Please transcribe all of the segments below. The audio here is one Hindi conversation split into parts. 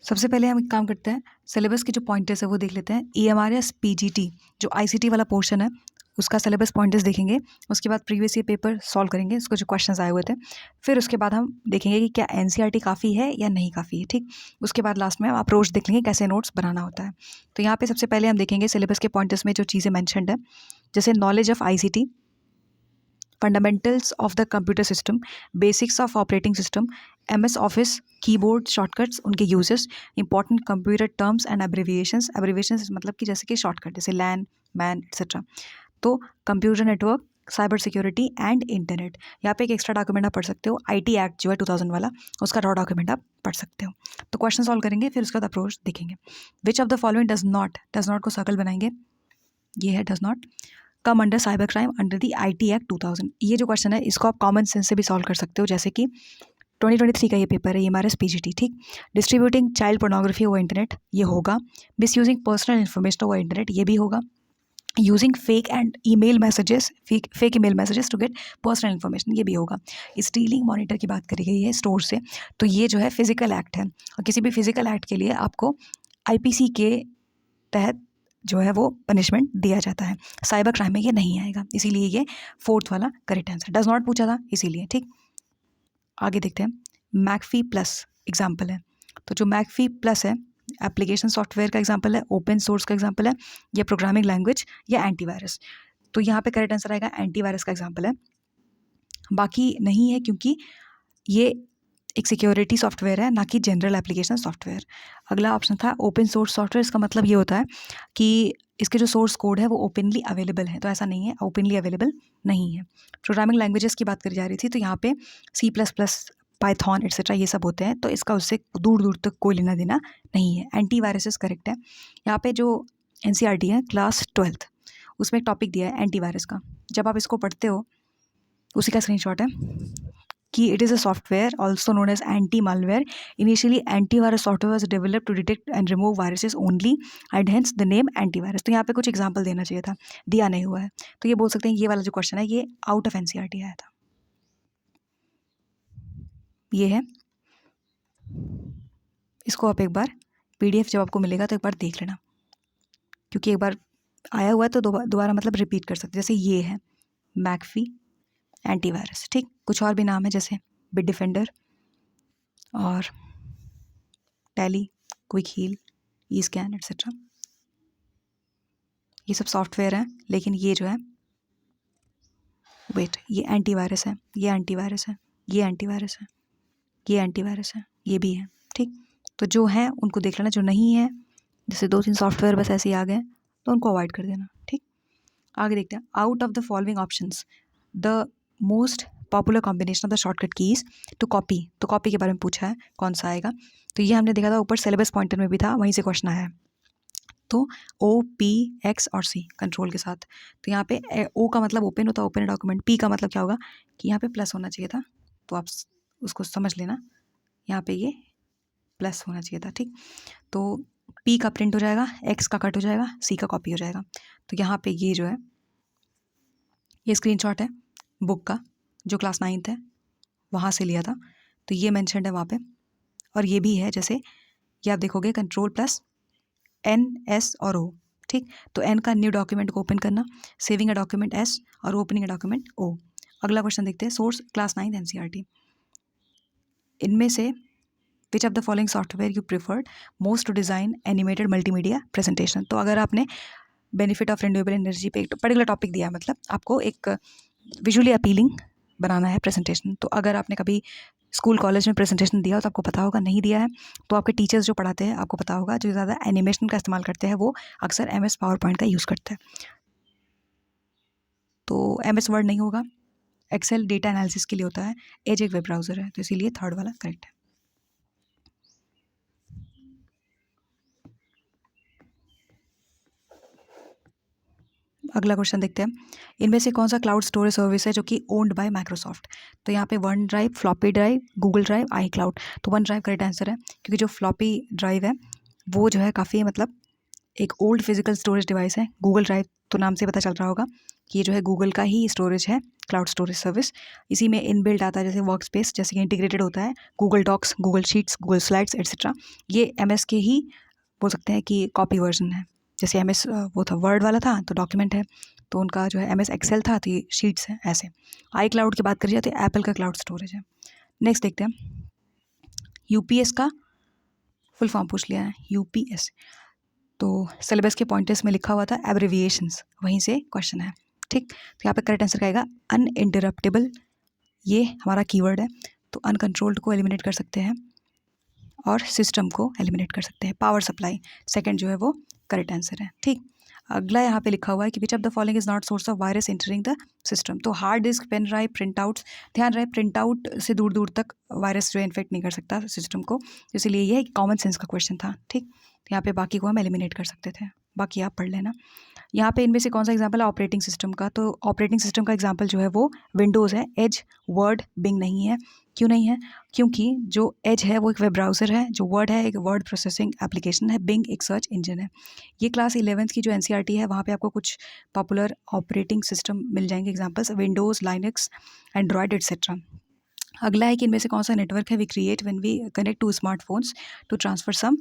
सबसे पहले हम एक काम करते हैं, सिलेबस के जो पॉइंटर्स है वो देख लेते हैं। EMRS PGT जो ICT वाला पोर्शन है उसका सिलेबस पॉइंटर्स देखेंगे। उसके बाद प्रीवियस ईयर पेपर सॉल्व करेंगे, उसको जो क्वेश्चंस आए हुए थे। फिर उसके बाद हम देखेंगे कि क्या NCERT काफ़ी है या नहीं काफ़ी है, ठीक। उसके बाद लास्ट में हम अप्रोच देख लेंगे कैसे नोट्स बनाना होता है। तो यहाँ पे सबसे पहले हम देखेंगे सिलेबस के पॉइंटर्स में जो चीज़ें मैंशनड है, जैसे knowledge of ICT, fundamentals of the computer system, basics of operating system, MS office, keyboard shortcuts उनके uses, important computer terms and abbreviations. Abbreviations मतलब कि जैसे कि शॉर्टकट, जैसे लैन, मैन एक्सेट्रा। तो computer network, cyber security and internet. यहाँ पे एक एक्स्ट्रा डॉक्यूमेंट आप पढ़ सकते हो, IT एक्ट जो है 2000 वाला, उसका रॉ डॉक्यूमेंट आप पढ़ सकते हो। तो क्वेश्चन सॉल्व करेंगे, फिर उसके बाद अप्रोच देखेंगे। विच of the following does not को सर्कल बनाएंगे, ये है does not come under cyber crime under the IT act 2000। ये जो क्वेश्चन है इसको आप कॉमन सेंस से भी सॉल्व कर सकते हो, जैसे कि 2023 का ये पेपर है EMRS PGT, ठीक। Distributing child pornography over internet, ये होगा। Misusing personal information over internet, ये भी होगा। Using fake and email messages, fake email messages to get personal information, ये भी होगा। स्टीलिंग मॉनिटर की बात करी गई है स्टोर से, तो ये जो है फिजिकल एक्ट है, और किसी भी फिजिकल एक्ट के लिए आपको IPC के तहत जो है वो पनिशमेंट दिया जाता है। साइबर क्राइम में ये नहीं आएगा, इसीलिए ये 4th वाला करेक्ट आंसर। डज नॉट पूछा था इसीलिए, ठीक। आगे देखते हैं, मैकफी प्लस एग्जाम्पल है। तो जो मैकफी प्लस है एप्लीकेशन सॉफ्टवेयर का एग्जाम्पल है, ओपन सोर्स का एग्जाम्पल है, या प्रोग्रामिंग लैंग्वेज या एंटीवायरस। तो यहाँ पे करेक्ट आंसर आएगा एंटीवायरस का एग्जाम्पल है, बाकी नहीं है क्योंकि ये एक सिक्योरिटी सॉफ्टवेयर है, ना कि जनरल एप्लीकेशन सॉफ्टवेयर। अगला ऑप्शन था ओपन सोर्स सॉफ्टवेयर, इसका मतलब ये होता है कि इसके जो सोर्स कोड है वो ओपनली अवेलेबल है, तो ऐसा नहीं है, ओपनली अवेलेबल नहीं है। प्रोग्रामिंग लैंग्वेजेस की बात करी जा रही थी, तो यहाँ पे C++, पाइथन एक्सेट्रा ये सब होते हैं, तो इसका उससे दूर दूर तक कोई लेना देना नहीं है। एंटीवायरसेस करेक्ट है। यहाँ पे जो NCERT है क्लास 12th, उसमें एक टॉपिक दिया है एंटीवायरस का। जब आप इसको पढ़ते हो उसी का स्क्रीनशॉट है कि it is a software also known as anti malware. Initially antivirus software was developed to detect and remove viruses only and hence the name antivirus. तो यहाँ पे कुछ एग्जांपल देना चाहिए था, दिया नहीं हुआ है, तो ये बोल सकते हैं ये वाला जो क्वेश्चन है ये आउट ऑफ NCERT आया था। ये है, इसको आप एक बार PDF जब आपको मिलेगा तो एक बार देख लेना, क्योंकि एक बार आया हुआ है तो दोबारा मतलब रिपीट कर सकते। जैसे ये है मैकफी एंटीवायरस, ठीक। कुछ और भी नाम है जैसे बिट डिफेंडर और टैली, क्विक हील, E-स्कैन एक्सेट्रा। ये सब सॉफ्टवेयर हैं, लेकिन ये जो है वेट, ये एंटीवायरस है, ये एंटीवायरस है, ये एंटीवायरस है, ये एंटीवायरस है, ये भी है, ठीक। तो जो है उनको देख लेना, जो नहीं है जैसे 2-3 सॉफ्टवेयर बस ऐसे ही आ गए तो उनको अवॉइड कर देना, ठीक। आगे देखते हैं, out of the following options the most popular combination of the shortcut keys to copy. तो कॉपी के बारे में पूछा है, कौन सा आएगा। तो ये हमने देखा था ऊपर सिलेबस पॉइंटर में भी था, वहीं से क्वेश्चन आया है। तो O, P, X और C कंट्रोल के साथ। तो यहाँ पे O का मतलब ओपन होता है, ओपन डॉक्यूमेंट। P का मतलब क्या होगा कि यहाँ पे प्लस होना चाहिए था, तो आप उसको समझ लेना, यहाँ पे ये प्लस होना चाहिए था, ठीक। तो P का प्रिंट हो जाएगा, X का कट हो जाएगा, C का कॉपी हो जाएगा। तो यहाँ पे ये जो है ये स्क्रीनशॉट है बुक का, जो क्लास 9th है वहाँ से लिया था, तो ये मैंशनड है वहाँ पे। और ये भी है, जैसे ये आप देखोगे कंट्रोल प्लस N, S और O, ठीक। तो N का न्यू डॉक्यूमेंट को ओपन करना, सेविंग अ डॉक्यूमेंट S और ओपनिंग अ डॉक्यूमेंट O। अगला क्वेश्चन देखते हैं, सोर्स क्लास 9 NCERT। इनमें से which of the following software you preferred most to design animated multimedia presentation. तो अगर आपने बेनिफिट ऑफ रिन्यूएबल एनर्जी पे एक पर्टिकुलर टॉपिक दिया, मतलब आपको एक विजुअली अपीलिंग बनाना है प्रेजेंटेशन, तो अगर आपने कभी स्कूल कॉलेज में प्रेजेंटेशन दिया हो तो आपको पता होगा, नहीं दिया है तो आपके टीचर्स जो पढ़ाते हैं आपको पता होगा, जो ज़्यादा एनिमेशन का इस्तेमाल करते हैं वो अक्सर MS पावर पॉइंट का यूज़ करते हैं। तो MS वर्ड नहीं होगा, एक्सेल डेटा एनालिसिस के लिए होता है, एज एक वेब ब्राउज़र है, तो इसीलिए 3rd वाला करेक्ट है। अगला क्वेश्चन देखते हैं, इनमें से कौन सा क्लाउड स्टोरेज सर्विस है जो कि ओन्ड बाय माइक्रोसॉफ्ट। तो यहाँ पे one drive, floppy drive, Google drive, iCloud। तो वन ड्राइव करेक्ट आंसर है, क्योंकि जो फ्लॉपी ड्राइव है वो जो है काफ़ी मतलब एक ओल्ड फिजिकल स्टोरेज डिवाइस है। गूगल ड्राइव तो नाम से पता चल रहा होगा ये जो है गूगल का ही स्टोरेज है, क्लाउड स्टोरेज सर्विस। इसी में इनबिल्ट आता है जैसे वर्क स्पेस, जैसे कि इंटीग्रेटेड होता है Google Docs, Google Sheets, Google Slides etcetera. ये MS के ही बोल सकते हैं कि कॉपी वर्जन है। जैसे MS वो था वर्ड वाला था तो डॉक्यूमेंट है, तो उनका जो है MS एक्सेल था तो ये शीट्स है। ऐसे iCloud की बात करी जाए तो एप्पल का क्लाउड स्टोरेज है। नेक्स्ट देखते हैं, UPS का फुल फॉर्म पूछ लिया है, UPS। तो सिलेबस के पॉइंटर्स में लिखा हुआ था एब्रिविएशंस, वहीं से क्वेश्चन है, ठीक। तो यहाँ पे करेक्ट आंसर आएगा अनइंटरप्टेबल, ये हमारा कीवर्ड है। तो अनकंट्रोल्ड को एलिमिनेट कर सकते हैं और सिस्टम को एलिमिनेट कर सकते हैं। पावर सप्लाई सेकंड जो है वो करेक्ट आंसर है, ठीक। अगला यहाँ पे लिखा हुआ है कि which of the following is not source of virus entering the system. तो hard disk, pen drive, print outs, ध्यान रहे प्रिंट आउट से दूर दूर तक वायरस जो है इन्फेक्ट नहीं कर सकता सिस्टम को, इसलिए ये कॉमन सेंस का क्वेश्चन था, ठीक। यहाँ पे बाकी को हम एलिमिनेट कर सकते थे, बाकी आप पढ़ लेना। यहाँ पे इनमें से कौन सा एग्जाम्पल है ऑपरेटिंग सिस्टम का, तो ऑपरेटिंग सिस्टम का एग्जाम्पल जो है वो विंडोज़ है, एज, वर्ड, बिंग नहीं है। क्यों नहीं है? क्योंकि जो एज है वो एक वेब ब्राउज़र है, जो वर्ड है एक वर्ड प्रोसेसिंग एप्लीकेशन है, बिंग एक सर्च इंजन है। ये क्लास 11th की जो NCERT है वहाँ पे आपको कुछ पॉपुलर ऑपरेटिंग सिस्टम मिल जाएंगे examples, Windows, Linux, Android etcetera. अगला है कि इनमें से कौन सा नेटवर्क है we create when we connect to smartphones to transfer some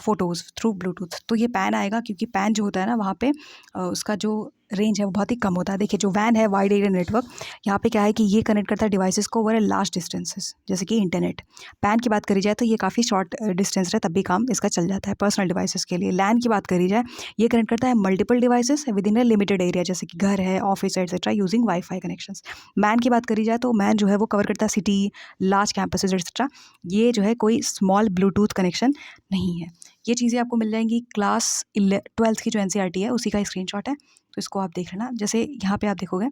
photos through Bluetooth. तो ये पैन आएगा, क्योंकि पैन जो होता है ना वहाँ पे उसका जो रेंज है वो बहुत ही कम होता है। देखिए जो वैन है वाइड एरिया नेटवर्क, यहाँ पे क्या है कि ये कनेक्ट करता है डिवाइसेस को ओवर ए लार्ज डिस्टेंसेस, जैसे कि इंटरनेट। पैन की बात करी जाए तो ये काफ़ी शॉर्ट डिस्टेंस है, तब भी काम इसका चल जाता है पर्सनल डिवाइसेस के लिए। लैन की बात करी जाए, ये कनेक्ट करता है multiple devices with in A limited area, जैसे कि घर है, office etcetera, using wifi connections. Man की बात करी जाए तो मैन जो है वो कवर करता है सिटी, लार्ज कैंपसेस एट्सेट्रा। ये जो है कोई स्मॉल ब्लूटूथ कनेक्शन नहीं है। ये चीज़ें आपको मिल जाएंगी क्लास 12th की जो NCERT है उसी का स्क्रीनशॉट है, तो इसको आप देख लेना। जैसे यहाँ पे आप देखोगे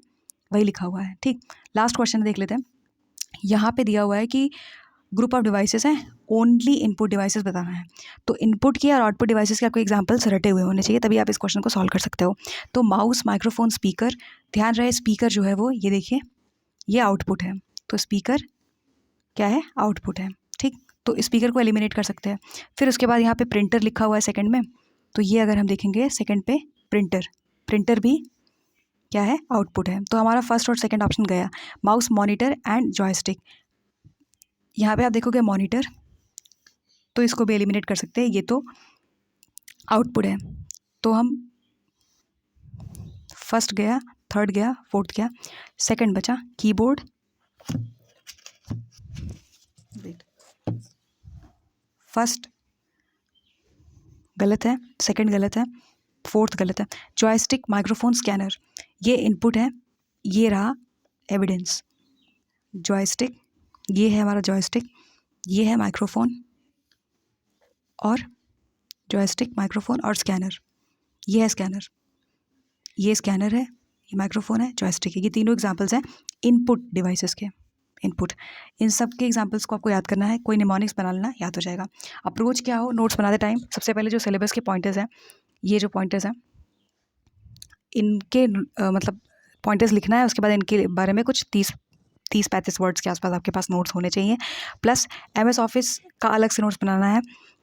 वही लिखा हुआ है, ठीक। लास्ट क्वेश्चन देख लेते हैं। यहाँ पे दिया हुआ है कि ग्रुप ऑफ डिवाइसेस हैं, ओनली इनपुट डिवाइसेस बताना है। तो इनपुट की और आउटपुट डिवाइसेस के आपको एग्जांपल्स रटे हुए होने चाहिए, तभी आप इस क्वेश्चन को सॉल्व कर सकते हो। तो माउस, माइक्रोफोन, स्पीकर, ध्यान रहे स्पीकर जो है वो ये देखिए ये आउटपुट है, तो स्पीकर क्या है, आउटपुट है, ठीक। तो स्पीकर को एलिमिनेट कर सकते हैं। फिर उसके बाद यहाँ पे प्रिंटर लिखा हुआ है सेकंड में, तो ये अगर हम देखेंगे सेकंड पे प्रिंटर भी क्या है, आउटपुट है। तो हमारा फर्स्ट और सेकंड ऑप्शन गया। माउस, मॉनिटर एंड जॉयस्टिक, यहाँ पे आप देखोगे मॉनिटर, तो इसको भी एलिमिनेट कर सकते हैं, ये तो आउटपुट है। तो हम फर्स्ट गया, थर्ड गया, फोर्थ गया, सेकंड बचा। कीबोर्ड, फर्स्ट गलत है, सेकंड गलत है, फोर्थ गलत है। जॉयस्टिक, माइक्रोफोन, स्कैनर, ये इनपुट है, ये रहा एविडेंस। जॉयस्टिक, ये है हमारा जॉयस्टिक, ये है माइक्रोफोन और जॉयस्टिक, माइक्रोफोन और स्कैनर, ये है स्कैनर, ये स्कैनर है, ये माइक्रोफोन है, जॉयस्टिक है। ये तीनों एग्जांपल्स हैं इनपुट डिवाइसेस के, इनपुट। इन सब के एग्जांपल्स को आपको याद करना है, कोई निमोनिक्स बना लेना, याद हो जाएगा। अप्रोच क्या हो नोट्स बनाते टाइम, सबसे पहले जो सिलेबस के पॉइंटर्स हैं, ये जो पॉइंटर्स हैं इनके मतलब पॉइंटर्स लिखना है, उसके बाद इनके बारे में कुछ 30-35 वर्ड्स के आसपास आपके पास नोट्स होने चाहिए। प्लस MS ऑफिस का अलग से नोट्स बनाना है,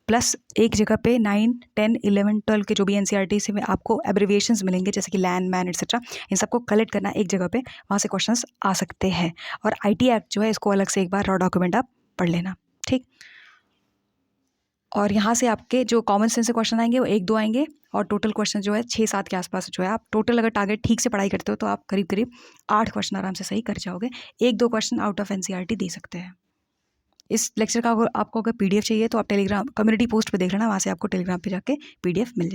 प्लस एक जगह पे 9, 10, 11, 12 के जो भी NCERT से में आपको एब्रिविएशंस मिलेंगे, जैसे कि लैन, मैन एट्सेट्रा, इन सबको कलेक्ट करना एक जगह पे, वहाँ से क्वेश्चंस आ सकते हैं। और IT एक्ट जो है इसको अलग से एक बार रॉ डॉक्यूमेंट आप पढ़ लेना, ठीक। और यहाँ से आपके जो कॉमन सेंस से क्वेश्चन आएंगे वो 1-2 आएंगे, और टोटल क्वेश्चन जो है 6-7 के आसपास जो है, आप टोटल अगर टारगेट ठीक से पढ़ाई करते हो तो आप करीब करीब 8 क्वेश्चन आराम से सही कर जाओगे। 1-2 क्वेश्चन आउट ऑफ NCERT दे सकते हैं। इस लेक्चर का आपको अगर PDF चाहिए तो आप टेलीग्राम कम्युनिटी पोस्ट पे देख लेना, वहाँ से आपको टेलीग्राम पे जाके PDF मिल जाएगा।